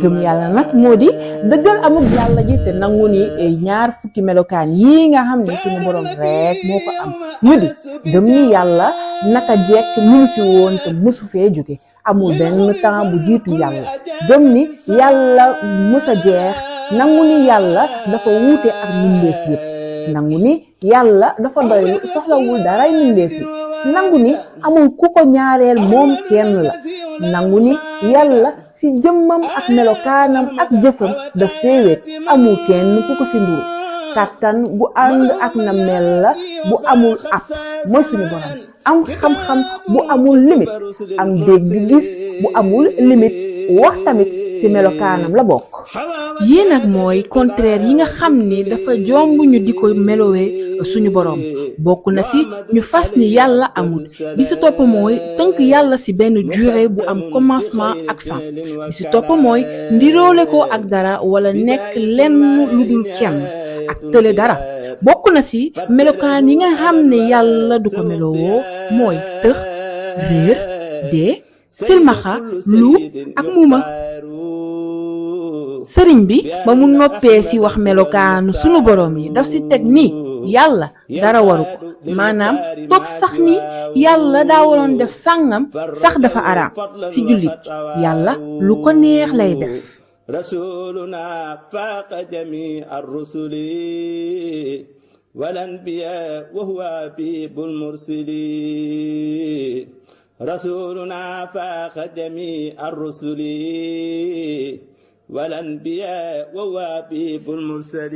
gëm yàlla nag moo di dëggal amul yàlla ji te nangu ni ñaar fukki melokaan yii nga xam ne suñu borom rek moo ko am ñu di gëm ni yàlla naka jekk mu ngi fi woon te mësu fee jóge amul benn temps bu jiitu yàlla gëm ni yàlla mësa jeex nangu ni yàlla dafa wuute ak mbindeef yépp nangu ni yàlla dafa doylu soxlawul daray mbindeef yi nangu ni amul ku ko ñaareel moom kenn la nangu ni yàlla ci jëmmam ak melokaanam ak jëfam daf seewet amul kenn ku ko ci nduru kàttan bu ànd ak na mel la bu amul ab mooy suñu borom am xam-xam bu amul limite am dégg gis bu amul limite wax tamit ci melokaanam la bokk yii nag mooy contraire yi nga xam ni dafa jomb ñu di ko melowee suñu borom bokk na ci ñu fas ni yàlla amul bi ci topp mooy tënk yàlla ci benn durée bu am commencement ak fin bi ci topp mooy ndiroole ko ak dara wala nekk lenn lu dul kenn ak tële dara bokk na ci melokaan yi nga xam ne yàlla du ko melowoo mooy tëx réer dee silmaxa lu ak muuma sëriñ bi ba mu noppee ci wax melokaanu sunu borom yi daf ci teg ni yàlla dara waru ko maanaam toog sax ni yàlla daa waroon def sàngam sax dafa araam ci jullit yàlla lu ko neex lay def rasuluna faaqa jamii ar-rusuli wal anbiyaa wa huwa habibul mursalin rasuluna faaqa jamii ar-rusuli wal anbiyaa wa huwa habibul mursalin